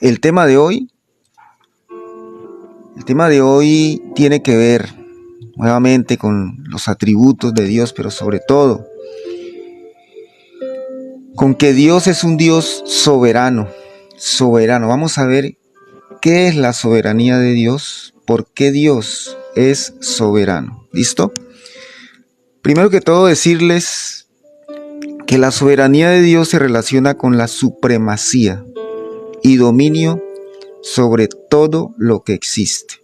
El tema de hoy, tiene que ver nuevamente con los atributos de Dios, pero sobre todo con que Dios es un Dios soberano. Vamos a ver qué es la soberanía de Dios, por qué Dios es soberano. ¿Listo? Primero que todo, decirles que la soberanía de Dios se relaciona con la supremacía y dominio sobre todo lo que existe.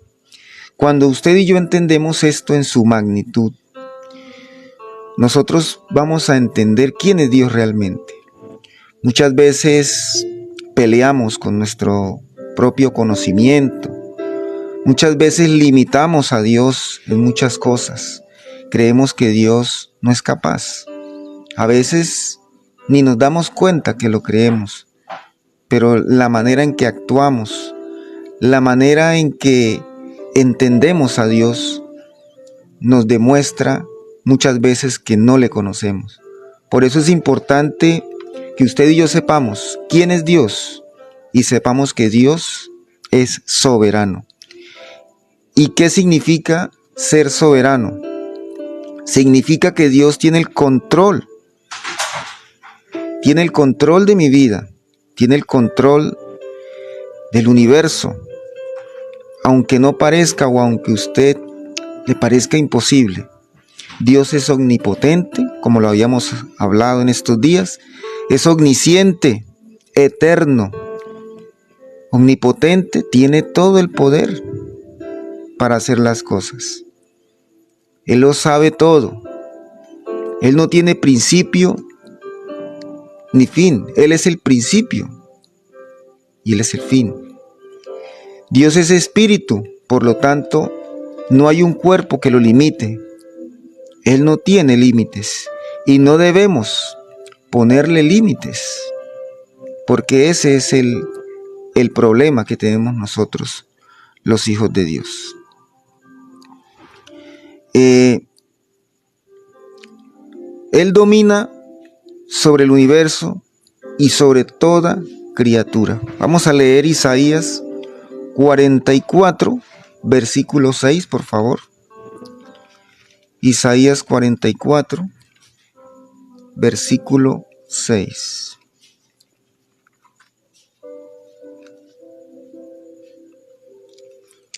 Cuando usted y yo entendemos esto en su magnitud, nosotros vamos a entender quién es Dios realmente. Muchas veces peleamos con nuestro propio conocimiento. Muchas veces limitamos a Dios en muchas cosas. Creemos que Dios no es capaz. A veces ni nos damos cuenta que lo creemos, pero la manera en que actuamos, la manera en que entendemos a Dios, nos demuestra muchas veces que no le conocemos. Por eso es importante que usted y yo sepamos quién es Dios y sepamos que Dios es soberano. ¿Y qué significa ser soberano? Significa que Dios tiene el control. Tiene el control de mi vida. Tiene el control del universo. Aunque no parezca o aunque a usted le parezca imposible, Dios es omnipotente, como lo habíamos hablado en estos días. Es omnisciente, eterno, omnipotente, tiene todo el poder para hacer las cosas. Él lo sabe todo. Él no tiene principio ni fin. Él es el principio y Él es el fin. Dios es espíritu, por lo tanto, no hay un cuerpo que lo limite. Él no tiene límites y no debemos ponerle límites, porque ese es el problema que tenemos nosotros, los hijos de Dios. Él domina sobre el universo y sobre toda criatura. Vamos a leer Isaías 44, versículo 6, por favor. Isaías 44, versículo 6.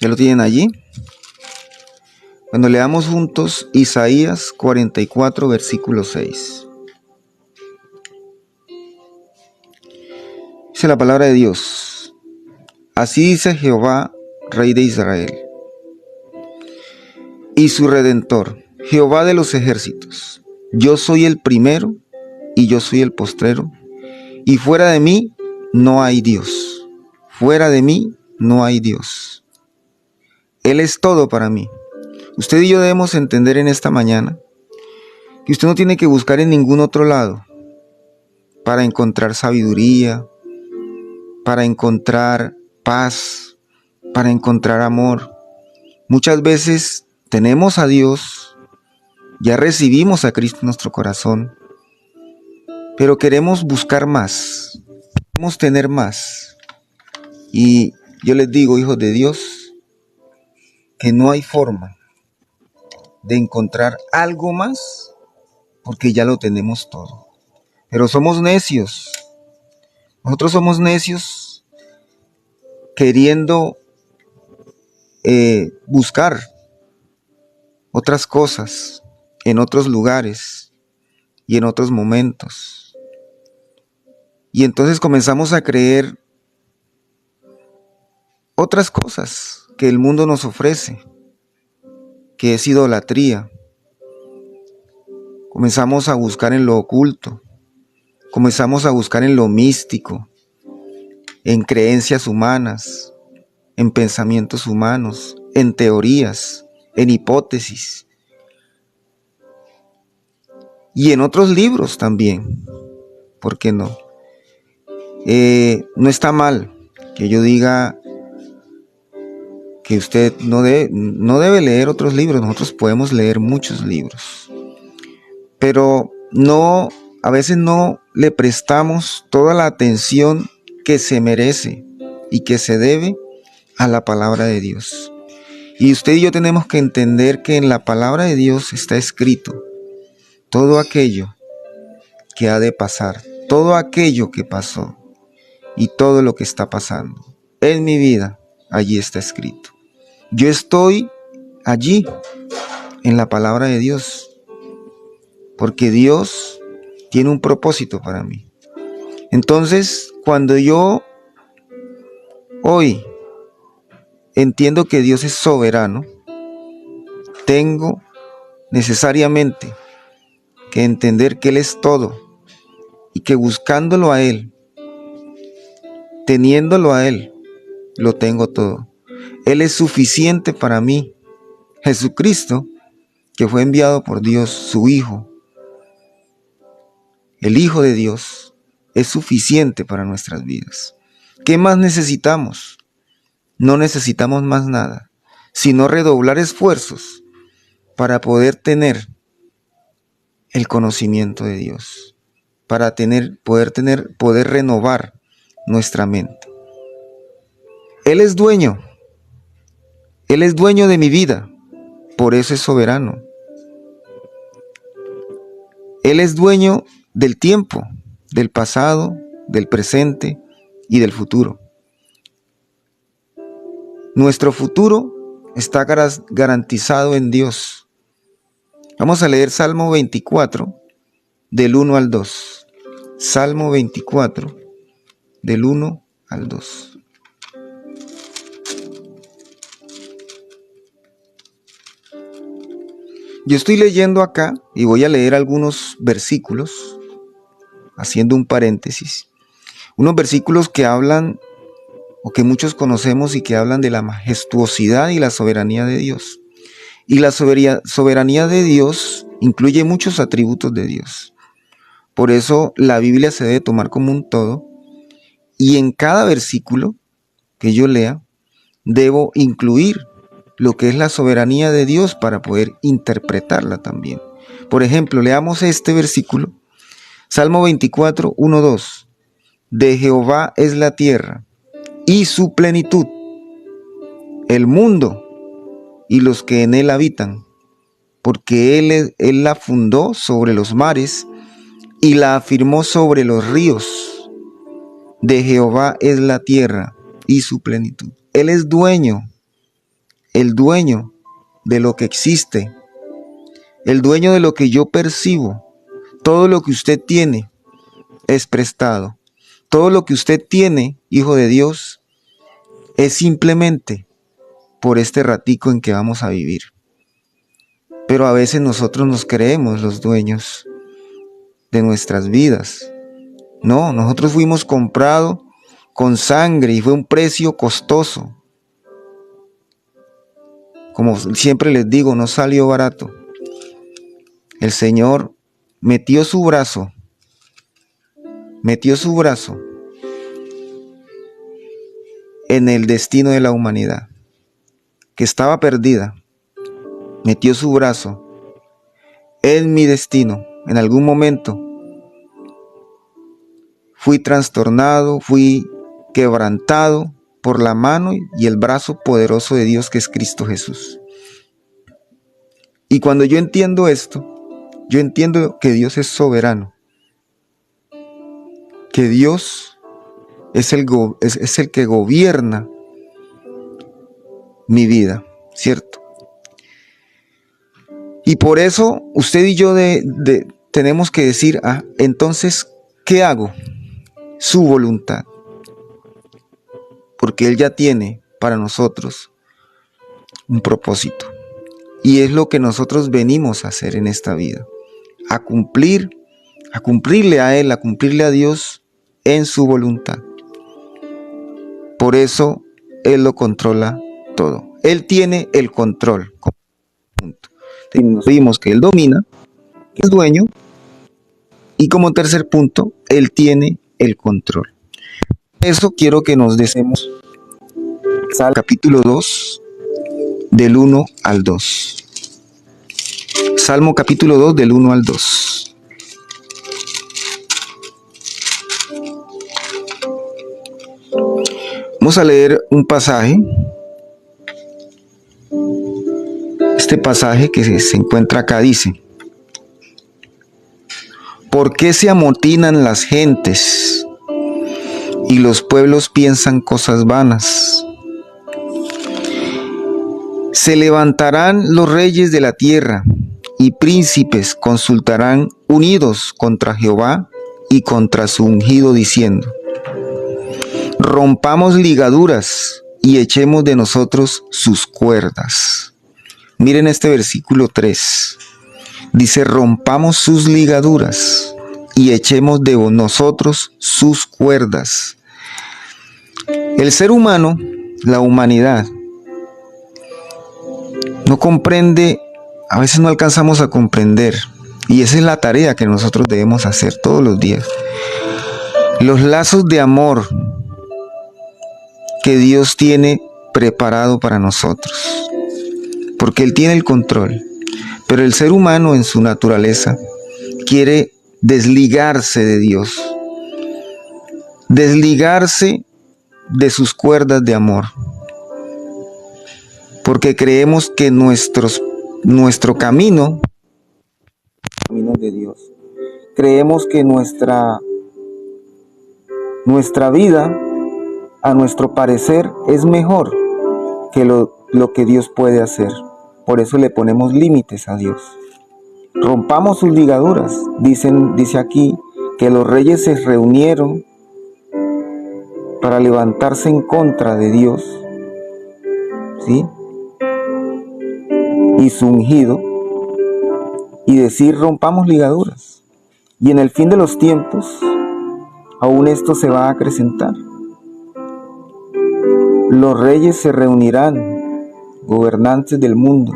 ¿Ya lo tienen allí? Cuando leamos juntos Isaías 44, versículo 6. Dice la palabra de Dios: así dice Jehová, Rey de Israel, y su Redentor, Jehová de los ejércitos: yo soy el primero y yo soy el postrero, y fuera de mí no hay Dios. Fuera de mí no hay Dios. Él es todo para mí. Usted y yo debemos entender en esta mañana que usted no tiene que buscar en ningún otro lado para encontrar sabiduría, para encontrar paz, para encontrar amor. Muchas veces tenemos a Dios, ya recibimos a Cristo en nuestro corazón, pero queremos buscar más, queremos tener más. Y yo les digo, hijos de Dios, que no hay forma de encontrar algo más, porque ya lo tenemos todo. Pero somos necios. Nosotros somos necios queriendo buscar otras cosas en otros lugares y en otros momentos. Y entonces comenzamos a creer otras cosas que el mundo nos ofrece, que es idolatría. Comenzamos a buscar en lo oculto, comenzamos a buscar en lo místico, en creencias humanas, en pensamientos humanos, en teorías, en hipótesis y en otros libros también. ¿Por qué no? No está mal que yo diga que usted no debe leer otros libros. Nosotros podemos leer muchos libros, pero a veces no le prestamos toda la atención que se merece y que se debe a la palabra de Dios. Y usted y yo tenemos que entender que en la palabra de Dios está escrito todo aquello que ha de pasar, todo aquello que pasó y todo lo que está pasando. En mi vida, allí está escrito. Yo estoy allí, en la palabra de Dios, porque Dios tiene un propósito para mí. Entonces, cuando yo hoy entiendo que Dios es soberano, tengo necesariamente que entender que Él es todo y que buscándolo a Él, teniéndolo a Él, lo tengo todo. Él es suficiente para mí. Jesucristo, que fue enviado por Dios, su Hijo, el Hijo de Dios, es suficiente para nuestras vidas. ¿Qué más necesitamos? No necesitamos más nada, sino redoblar esfuerzos para poder tener el conocimiento de Dios, para poder renovar nuestra mente. Él es dueño de mi vida, por eso es soberano. Él es dueño del tiempo, del pasado, del presente y del futuro. Nuestro futuro está garantizado en Dios. Vamos a leer Salmo 24, del 1 al 2. Salmo 24, del 1 al 2. Yo estoy leyendo acá y voy a leer algunos versículos, haciendo un paréntesis. Unos versículos que hablan, o que muchos conocemos y que hablan de la majestuosidad y la soberanía de Dios. Y la soberanía de Dios incluye muchos atributos de Dios. Por eso la Biblia se debe tomar como un todo. Y en cada versículo que yo lea, debo incluir lo que es la soberanía de Dios para poder interpretarla también. Por ejemplo, leamos este versículo. Salmo 24, 1, 2. De Jehová es la tierra y su plenitud, el mundo y los que en él habitan, porque él la fundó sobre los mares y la afirmó sobre los ríos. De Jehová es la tierra y su plenitud. Él es dueño, el dueño de lo que existe, el dueño de lo que yo percibo. Todo lo que usted tiene es prestado. Todo lo que usted tiene, hijo de Dios, es simplemente por este ratico en que vamos a vivir. Pero a veces nosotros nos creemos los dueños de nuestras vidas. No, nosotros fuimos comprados con sangre y fue un precio costoso. Como siempre les digo, no salió barato. El Señor metió su brazo en el destino de la humanidad, que estaba perdida. Metió su brazo en mi destino. En algún momento fui trastornado, fui quebrantado por la mano y el brazo poderoso de Dios, que es Cristo Jesús. Y cuando yo entiendo esto, yo entiendo que Dios es soberano, que Dios es el que gobierna mi vida, ¿cierto? Y por eso usted y yo tenemos que decir, entonces, ¿qué hago? Su voluntad. Porque Él ya tiene para nosotros un propósito. Y es lo que nosotros venimos a hacer en esta vida. A cumplirle a Él, a cumplirle a Dios en su voluntad. Por eso Él lo controla todo. Él tiene el control. Punto. Vimos que Él domina, que es dueño, y como tercer punto, Él tiene el control. Eso quiero que nos decimos. Salmo capítulo 2, del 1 al 2. Salmo capítulo 2, del 1 al 2. Vamos a leer un pasaje. Este pasaje que se encuentra acá dice: ¿por qué se amotinan las gentes y los pueblos piensan cosas vanas? Se levantarán los reyes de la tierra y príncipes consultarán unidos contra Jehová y contra su ungido, diciendo: rompamos ligaduras y echemos de nosotros sus cuerdas. Miren este versículo 3. Dice: rompamos sus ligaduras y echemos de nosotros sus cuerdas. El ser humano, la humanidad, no comprende, a veces no alcanzamos a comprender, y esa es la tarea que nosotros debemos hacer todos los días. Los lazos de amor que Dios tiene preparado para nosotros, porque Él tiene el control, pero el ser humano en su naturaleza quiere desligarse de Dios, desligarse de sus cuerdas de amor, porque creemos que nuestro camino de Dios, creemos que nuestra vida, a nuestro parecer, es mejor que lo que Dios puede hacer. Por eso le ponemos límites a Dios. Rompamos sus ligaduras. Dice aquí que los reyes se reunieron para levantarse en contra de Dios, ¿sí?, y su ungido, y decir: rompamos ligaduras. Y en el fin de los tiempos, aún esto se va a acrecentar. Los reyes se reunirán, gobernantes del mundo,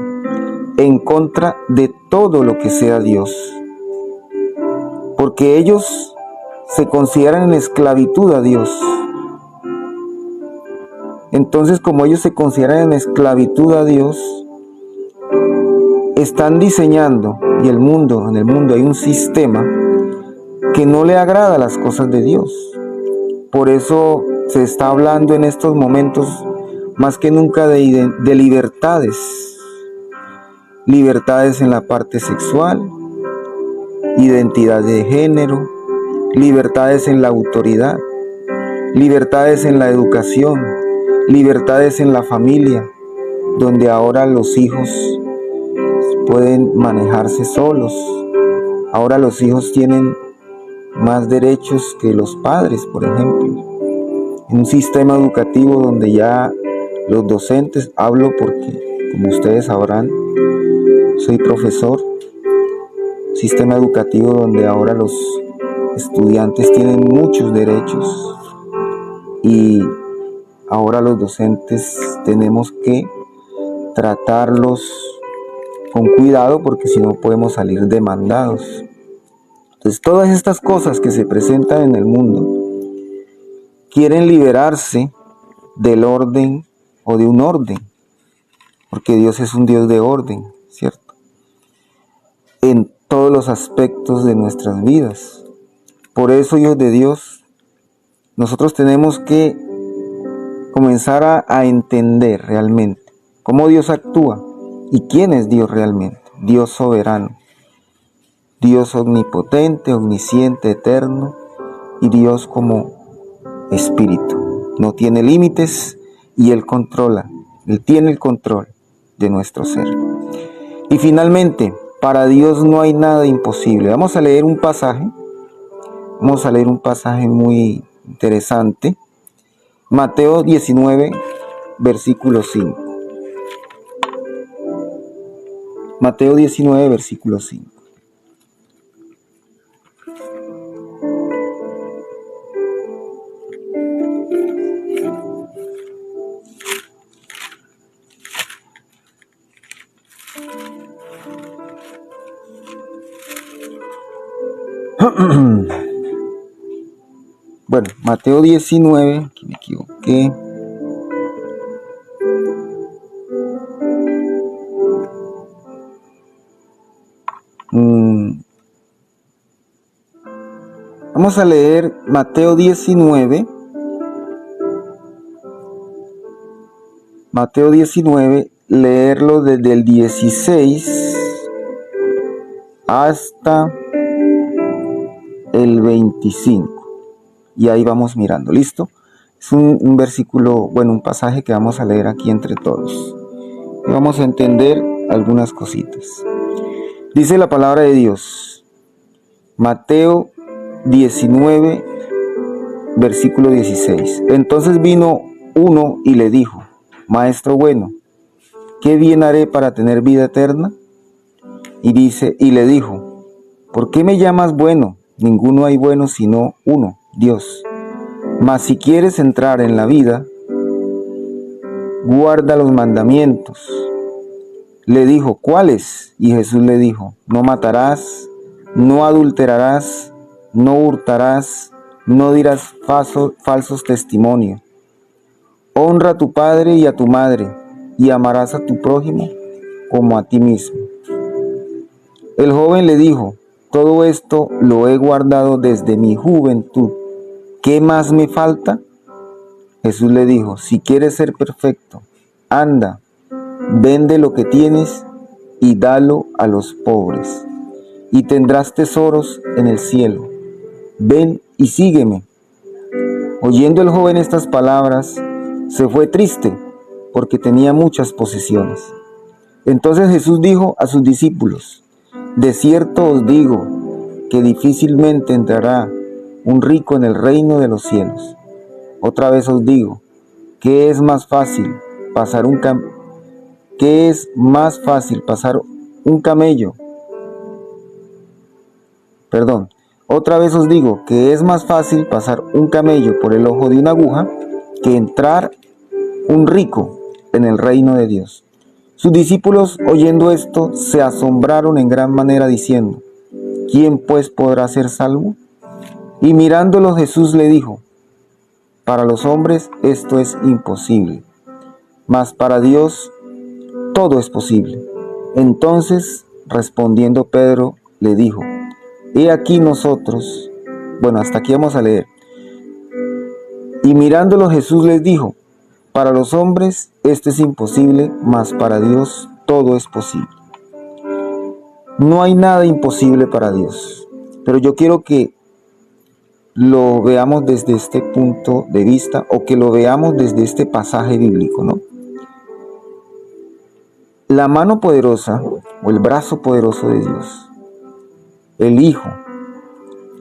en contra de todo lo que sea Dios, porque ellos se consideran en esclavitud a Dios. Entonces, como ellos se consideran en esclavitud a Dios, están diseñando, y en el mundo hay un sistema que no le agrada las cosas de Dios. Por eso se está hablando en estos momentos más que nunca de libertades. Libertades en la parte sexual, identidad de género, libertades en la autoridad, libertades en la educación, libertades en la familia, donde ahora los hijos pueden manejarse solos. Ahora los hijos tienen más derechos que los padres, por ejemplo. En un sistema educativo donde ya los docentes, hablo porque, como ustedes sabrán, soy profesor, sistema educativo donde ahora los estudiantes tienen muchos derechos y ahora los docentes tenemos que tratarlos con cuidado, porque si no podemos salir demandados. Entonces, todas estas cosas que se presentan en el mundo quieren liberarse del orden o de un orden, porque Dios es un Dios de orden, ¿cierto?, en todos los aspectos de nuestras vidas. Por eso, hijos de Dios, nosotros tenemos que comenzar a entender realmente cómo Dios actúa y quién es Dios realmente. Dios soberano, Dios omnipotente, omnisciente, eterno, y Dios como espíritu. No tiene límites y Él controla, Él tiene el control de nuestro ser. Y finalmente, para Dios no hay nada imposible. Vamos a leer un pasaje muy interesante. Mateo 19, versículo 5. Mateo 19, versículo 5. Bueno, Mateo 19, aquí me equivoqué. Vamos a leer Mateo 19, Mateo 19, leerlo desde el 16 hasta el 25. Y ahí vamos mirando, ¿listo? Es un versículo, bueno, un pasaje que vamos a leer aquí entre todos. Y vamos a entender algunas cositas. Dice la palabra de Dios, Mateo 19, versículo 16. Entonces vino uno y le dijo: Maestro bueno, ¿qué bien haré para tener vida eterna? Y le dijo: ¿por qué me llamas bueno? Ninguno hay bueno sino uno, Dios. Mas si quieres entrar en la vida, guarda los mandamientos. Le dijo: ¿cuáles? Y Jesús le dijo: no matarás, no adulterarás, no hurtarás, no dirás falsos testimonios. Honra a tu padre y a tu madre, y amarás a tu prójimo como a ti mismo. El joven le dijo: todo esto lo he guardado desde mi juventud. ¿Qué más me falta? Jesús le dijo: si quieres ser perfecto, anda, vende lo que tienes y dalo a los pobres, y tendrás tesoros en el cielo. Ven y sígueme. Oyendo el joven estas palabras, se fue triste, porque tenía muchas posesiones. Entonces Jesús dijo a sus discípulos: de cierto os digo que difícilmente entrará un rico en el reino de los cielos. Otra vez os digo, ¿qué es más fácil pasar un camello? Otra vez os digo que es más fácil pasar un camello por el ojo de una aguja que entrar un rico en el reino de Dios. Sus discípulos, oyendo esto, se asombraron en gran manera, diciendo: ¿quién pues podrá ser salvo? Y mirándolo Jesús le dijo: para los hombres esto es imposible, mas para Dios todo es posible. Entonces, respondiendo Pedro, le dijo: he aquí nosotros. Bueno, hasta aquí vamos a leer. Y mirándolo Jesús les dijo: para los hombres esto es imposible, mas para Dios todo es posible. No hay nada imposible para Dios. Pero yo quiero que lo veamos desde este punto de vista, o que lo veamos desde este pasaje bíblico, ¿no? La mano poderosa o el brazo poderoso de Dios, el Hijo,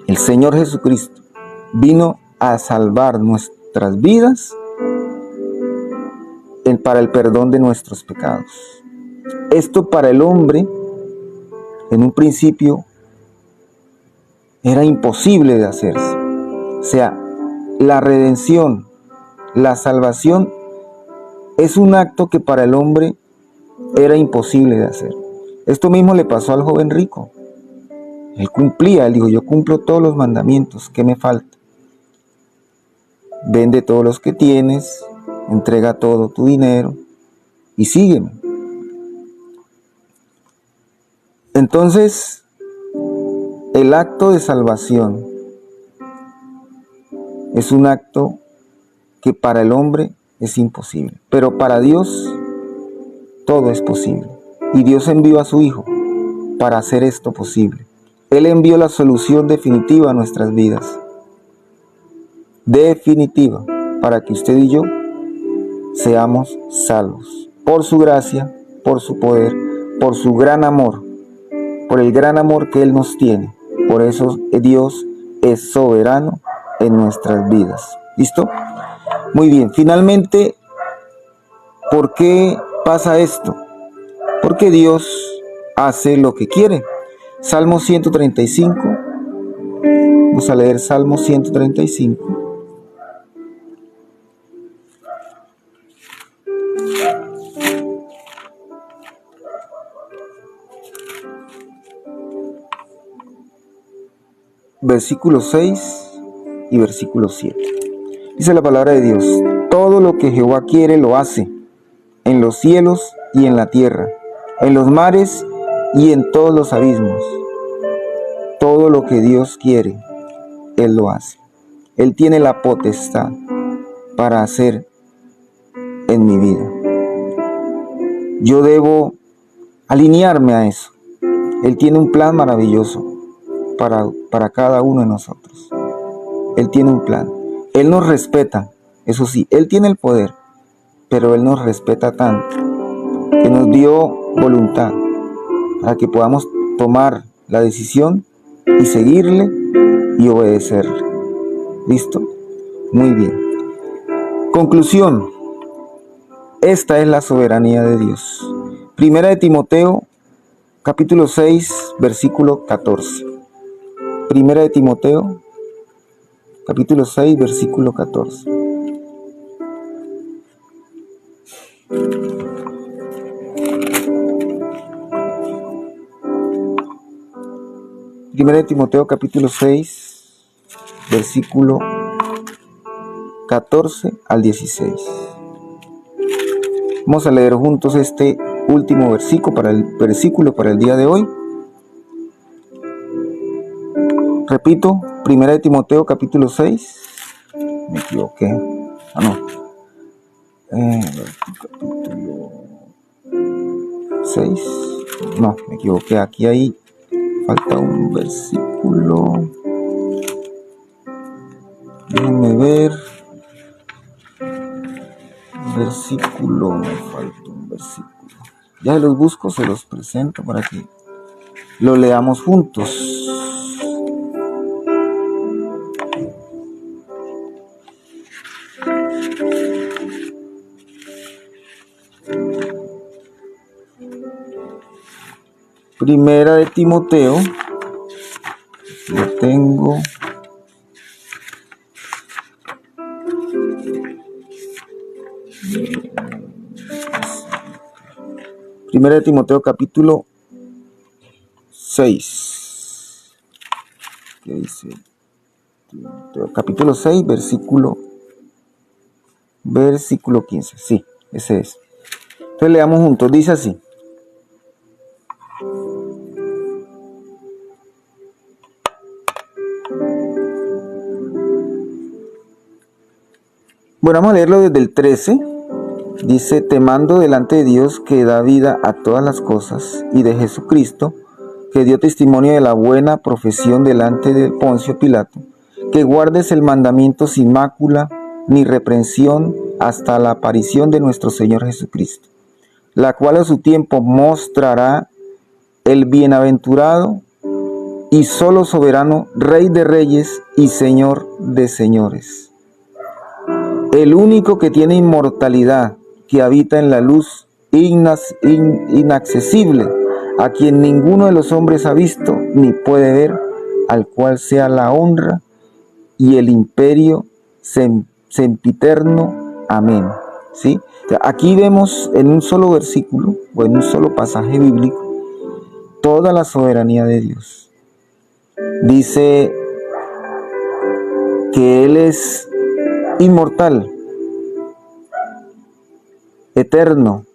el Señor Jesucristo, vino a salvar nuestras vidas para el perdón de nuestros pecados. Esto para el hombre, en un principio, era imposible de hacerse. O sea, la redención, la salvación, es un acto que para el hombre era imposible de hacer. Esto mismo le pasó al joven rico. Él cumplía, él dijo: yo cumplo todos los mandamientos, ¿qué me falta? Vende todos los que tienes, entrega todo tu dinero y sígueme. Entonces, el acto de salvación es un acto que para el hombre es imposible, pero para Dios todo es posible. Y Dios envió a su Hijo para hacer esto posible. Él envió la solución definitiva a nuestras vidas. Definitiva, para que usted y yo seamos salvos. Por su gracia, por su poder, por su gran amor, por el gran amor que Él nos tiene. Por eso Dios es soberano en nuestras vidas. ¿Listo? Muy bien, finalmente, ¿por qué pasa esto? Porque Dios hace lo que quiere. Salmo 135. Vamos a leer Salmo 135. Versículo 6 y versículo 7. Dice la palabra de Dios: todo lo que Jehová quiere lo hace, en los cielos y en la tierra, en los mares y en todos los abismos. Todo lo que Dios quiere, Él lo hace. Él tiene la potestad para hacer en mi vida. yo debo alinearme a eso. Él tiene un plan maravilloso para cada uno de nosotros. Él tiene un plan. Él nos respeta, eso sí, Él tiene el poder, pero Él nos respeta tanto que nos dio voluntad para que podamos tomar la decisión y seguirle y obedecerle. ¿Listo? Muy bien. Conclusión. Esta es la soberanía de Dios. Primera de Timoteo, capítulo 6, versículo 14. Primera de Timoteo, capítulo 6, versículo 14. Primera de Timoteo, capítulo 6, versículo 14 al 16. Vamos a leer juntos este último versículo para el día de hoy. Repito, Primera de Timoteo, capítulo 6. Me equivoqué. Capítulo 6. No, me equivoqué. Aquí hay falta un versículo. Déjenme ver. Versículo, me falta un versículo. Ya los busco, se los presento para que lo leamos juntos. Primera de Timoteo, lo tengo. Primera de Timoteo, capítulo 6. ¿Qué dice? Capítulo 6, versículo 15. Sí, ese es. Entonces leamos juntos. Dice así. Bueno, vamos a leerlo desde el 13. Dice: te mando delante de Dios, que da vida a todas las cosas, y de Jesucristo, que dio testimonio de la buena profesión delante de Poncio Pilato, que guardes el mandamiento sin mácula ni reprensión hasta la aparición de nuestro Señor Jesucristo, la cual a su tiempo mostrará el bienaventurado y solo soberano, Rey de reyes y Señor de señores, el único que tiene inmortalidad, que habita en la luz inaccesible, a quien ninguno de los hombres ha visto ni puede ver, al cual sea la honra y el imperio sempiterno. Amén. ¿Sí? Aquí vemos en un solo versículo o en un solo pasaje bíblico toda la soberanía de Dios. Dice que Él es inmortal, eterno,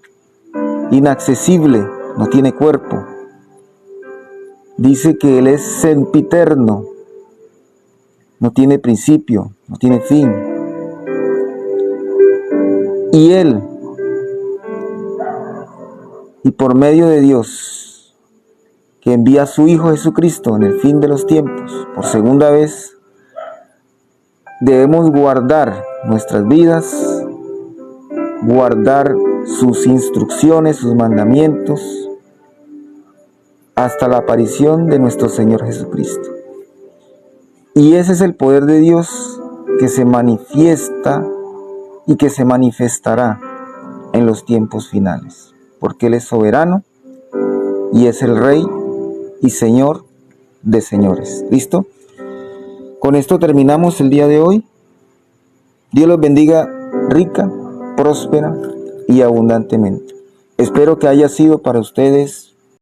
inaccesible, no tiene cuerpo. Dice que Él es sempiterno, no tiene principio, no tiene fin. Y Él, y por medio de Dios, que envía a su Hijo Jesucristo en el fin de los tiempos, por segunda vez, debemos guardar nuestras vidas, guardar sus instrucciones, sus mandamientos, hasta la aparición de nuestro Señor Jesucristo. Y ese es el poder de Dios que se manifiesta y que se manifestará en los tiempos finales, porque Él es soberano y es el Rey y Señor de señores. ¿Listo? Con esto terminamos el día de hoy. Dios los bendiga rica, próspera y abundantemente. Espero que haya sido para ustedes